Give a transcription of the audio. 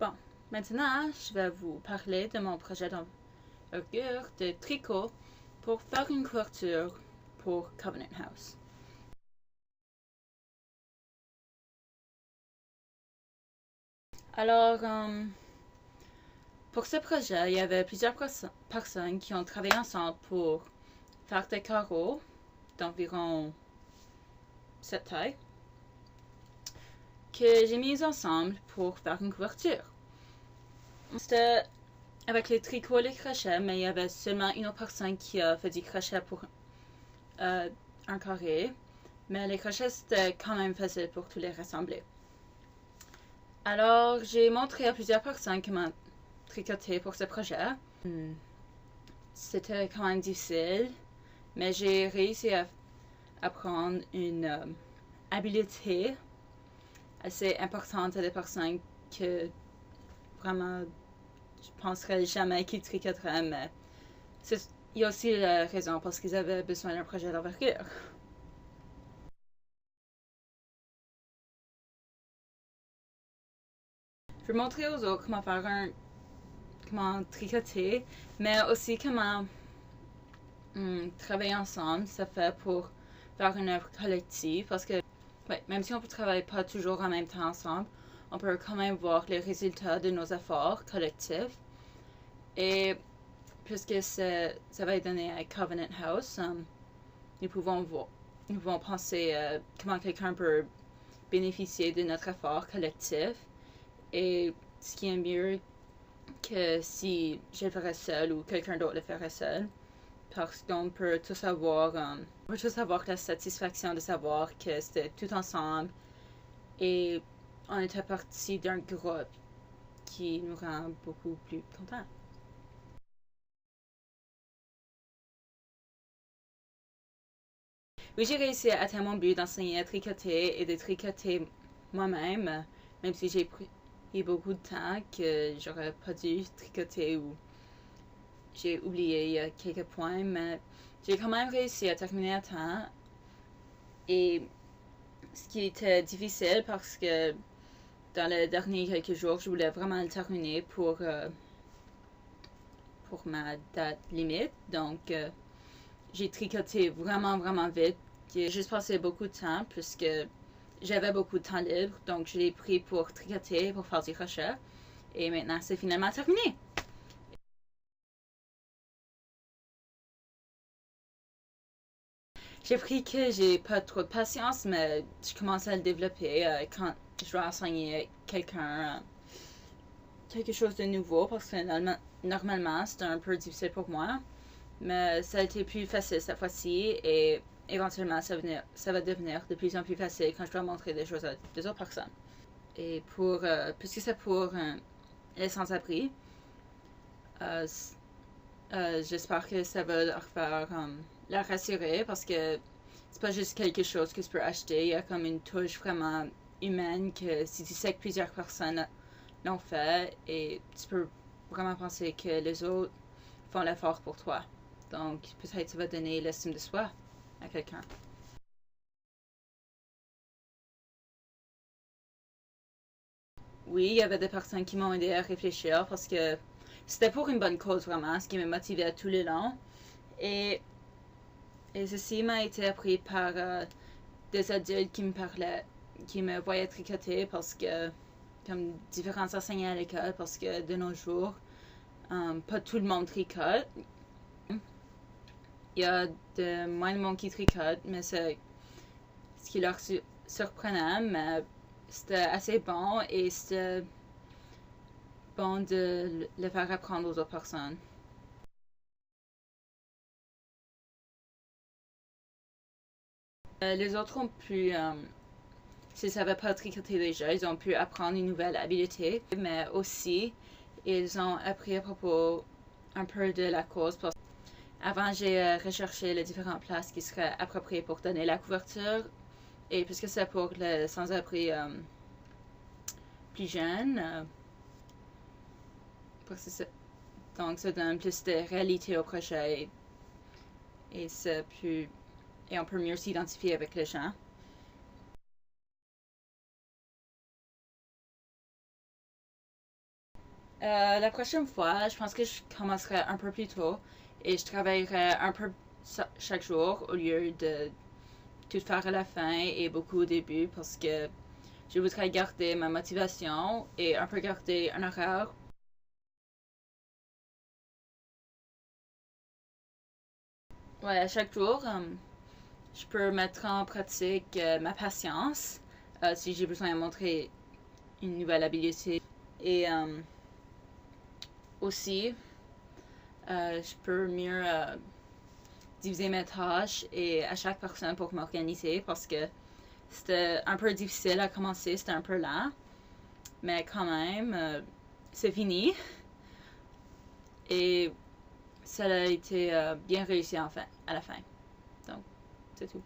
Bon, maintenant, je vais vous parler de mon projet d'envergure de tricot pour faire une couverture pour Covenant House. Alors, pour ce projet, il y avait plusieurs personnes qui ont travaillé ensemble pour faire des carreaux d'environ cette taille que j'ai mis ensemble pour faire une couverture. C'était avec les tricots et les crochets, mais il y avait seulement une autre personne qui a fait du crochet pour un carré. Mais les crochets, c'était quand même facile pour tous les rassembler. Alors, j'ai montré à plusieurs personnes comment tricoter pour ce projet. C'était quand même difficile, mais j'ai réussi à apprendre une habileté assez importante à des personnes que vraiment je penserais jamais qu'ils tricoteraient, mais il y a aussi la raison parce qu'ils avaient besoin d'un projet d'envergure. Je vais montrer aux autres comment tricoter, mais aussi comment travailler ensemble, ça fait pour faire une œuvre collective, parce que ouais, même si on ne travaille pas toujours en même temps ensemble, on peut quand même voir les résultats de nos efforts collectifs. Et puisque ça va être donné à Covenant House, nous pouvons penser comment quelqu'un peut bénéficier de notre effort collectif. Et ce qui est mieux que si je le ferais seul ou quelqu'un d'autre le ferait seul. Parce qu'on peut tous avoir la satisfaction de savoir que c'était tout ensemble et on était partie d'un groupe qui nous rend beaucoup plus contents. Oui, j'ai réussi à atteindre mon but d'enseigner à tricoter et de tricoter moi-même, même si j'ai pris beaucoup de temps que j'aurais pas dû tricoter ou j'ai oublié quelques points, mais j'ai quand même réussi à terminer à temps. Et ce qui était difficile parce que dans les derniers quelques jours, je voulais vraiment le terminer pour ma date limite. Donc, j'ai tricoté vraiment vite. J'ai juste passé beaucoup de temps puisque j'avais beaucoup de temps libre. Donc, je l'ai pris pour tricoter, pour faire du crochet. Et maintenant, c'est finalement terminé. J'ai appris que j'ai pas trop de patience, mais je commence à le développer quand je dois enseigner quelqu'un quelque chose de nouveau parce que normalement c'était un peu difficile pour moi. Mais ça a été plus facile cette fois-ci et éventuellement ça va devenir de plus en plus facile quand je dois montrer des choses à des autres personnes. Et puisque c'est pour les sans-abri, euh, j'espère que ça va leur faire leur rassurer parce que c'est pas juste quelque chose que tu peux acheter. Il y a comme une touche vraiment humaine que si tu sais que plusieurs personnes l'ont fait et tu peux vraiment penser que les autres font l'effort pour toi. Donc peut-être ça va donner l'estime de soi à quelqu'un. Oui, il y avait des personnes qui m'ont aidé à réfléchir parce que c'était pour une bonne cause vraiment, ce qui m'a motivé à tous les longs. Et, et ceci m'a été appris par des adultes qui me parlaient, qui me voyaient tricoter parce que, comme différents enseignants à l'école, parce que de nos jours, pas tout le monde tricote. Il y a de moins de monde qui tricote, mais c'est ce qui leur surprenait, mais c'était assez bon et c'était bon de le faire apprendre aux autres personnes. Les autres ont pu, s'ils ne savaient pas tricoter déjà, ils ont pu apprendre une nouvelle habileté, mais aussi ils ont appris à propos un peu de la cause. Avant, j'ai recherché les différentes places qui seraient appropriées pour donner la couverture. Et puisque c'est pour les sans-abri plus jeunes, donc ça donne plus de réalité au projet et, et on peut mieux s'identifier avec les gens. La prochaine fois, je pense que je commencerai un peu plus tôt et je travaillerai un peu chaque jour au lieu de tout faire à la fin et beaucoup au début parce que je voudrais garder ma motivation et un peu garder un horaire. Ouais, à chaque jour, je peux mettre en pratique ma patience si j'ai besoin de montrer une nouvelle habilité. Et aussi, je peux mieux diviser mes tâches et à chaque personne pour m'organiser parce que c'était un peu difficile à commencer, c'était un peu lent, mais quand même, c'est fini et ça a été bien réussi enfin, à la fin. Donc, c'est tout.